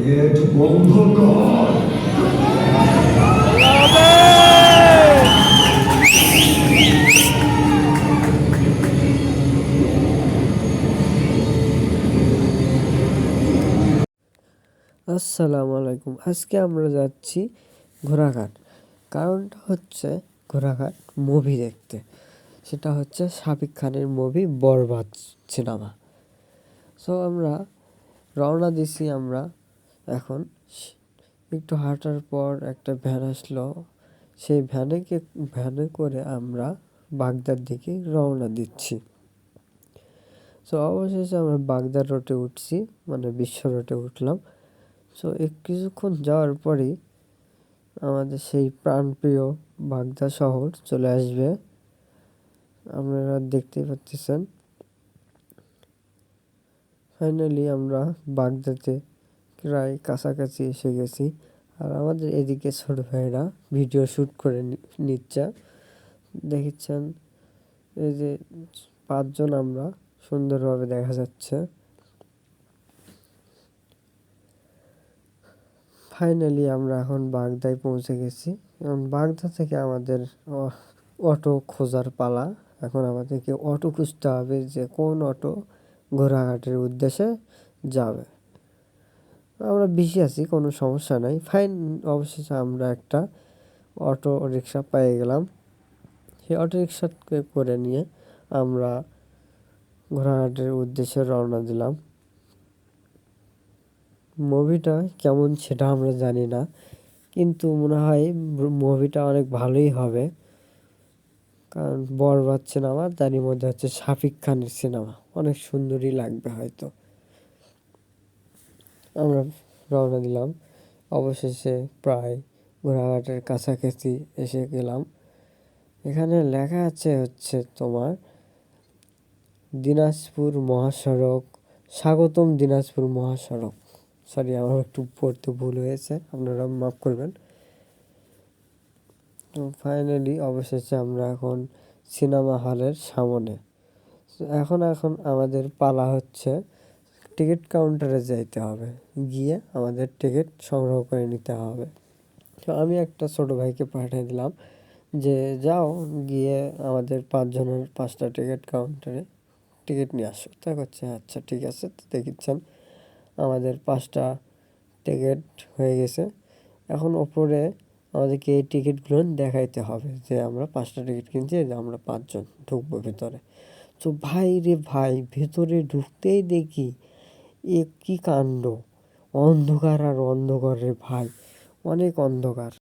Gate বন্ধ কর। আসসালামু আলাইকুম। আজকে আমরা যাচ্ছি ঘোড়াঘাট। কারণটা হচ্ছে ঘোড়াঘাট মুভি দেখতে। সেটা হচ্ছে শাকিব খানের মুভি বরবাদ সিনেমা। সো আমরা রওনা দিছি। আমরা এখন একটু হাঁটার পর একটা ভ্যান আসলো। সেই ভ্যানে করে আমরা বাগদার দিকে রওনা দিচ্ছি। সো অবশেষে আমরা বাগদার রোডে উঠছি, মানে বিশ্ব রোডে উঠলাম। সো কিছুক্ষণ যাওয়ার পরেই আমাদের সেই প্রাণপ্রিয় বাগদা শহর চলে আসবে। আপনারা দেখতেই পাচ্ছেন। ফাইনালি আমরা বাগদাতে প্রায় কাছাকাছি এসে গেছি। আর আমাদের এদিকে ছোট ভাইরা ভিডিও শ্যুট করে নিচ্ছে। দেখছেন এই যে 5 জন আমরা সুন্দরভাবে দেখা যাচ্ছে। ফাইনালি আমরা এখন বাগদায় পৌঁছে গেছি এবং বাগদা থেকে আমাদের অটো খোঁজার পালা। এখন আমাদেরকে অটো খুঁজতে হবে যে কোন অটো ঘোড়াঘাটের উদ্দেশ্যে যাবে। আমরা বেশি আছি, কোনো সমস্যা নাই। অবশেষে আমরা একটা অটো রিক্সা পেয়ে গেলাম। সেই অটো রিক্সাকে করে নিয়ে আমরা ঘোড়াঘাটের উদ্দেশ্যে রওনা দিলাম। মুভিটা কেমন সেটা আমরা জানি না, কিন্তু মনে হয় মুভিটা অনেক ভালোই হবে। কারণ বরবাদ সিনেমা, তারই মধ্যে হচ্ছে শাকিব খানের সিনেমা, অনেক সুন্দরই লাগবে হয়তো। আমরা রওনা দিলাম। অবশেষে প্রায় ঘোড়াঘাটের কাছাকাছি এসে গেলাম। এখানে লেখা আছে হচ্ছে তোমার দিনাজপুর মহাসড়ক, স্বাগতম দিনাজপুর মহাসড়ক। সরি, আমার একটু পড়তে ভুল হয়েছে, আপনারা মাফ করবেন। তো ফাইনালি অবশেষে আমরা এখন সিনেমা হলের সামনে। এখন আমাদের পালা হচ্ছে টিকিট কাউন্টারে যাইতে হবে, গিয়ে আমাদের টিকিট সংগ্রহ করে নিতে হবে। তো আমি একটা ছোট ভাইকে পাঠিয়ে দিলাম যে যাও গিয়ে আমাদের 5 জনের 5টা টিকিট কাউন্টারে টিকিট নিয়ে আসো। তা করছে আচ্ছা ঠিক আছে। তো দেখছেন আমাদের 5টা টিকিট হয়ে গেছে। এখন ওপরে আমাদেরকে এই টিকিটগুলো দেখাইতে হবে যে আমরা 5টা টিকিট কিনছি, যে আমরা 5 জন ঢুকবো ভেতরে। তো ভাই রে ভাই, ভেতরে ঢুকতেই দেখি এ কি কাণ্ড! অন্ধকার আর অন্ধকার রে ভাই, অনেক অন্ধকার।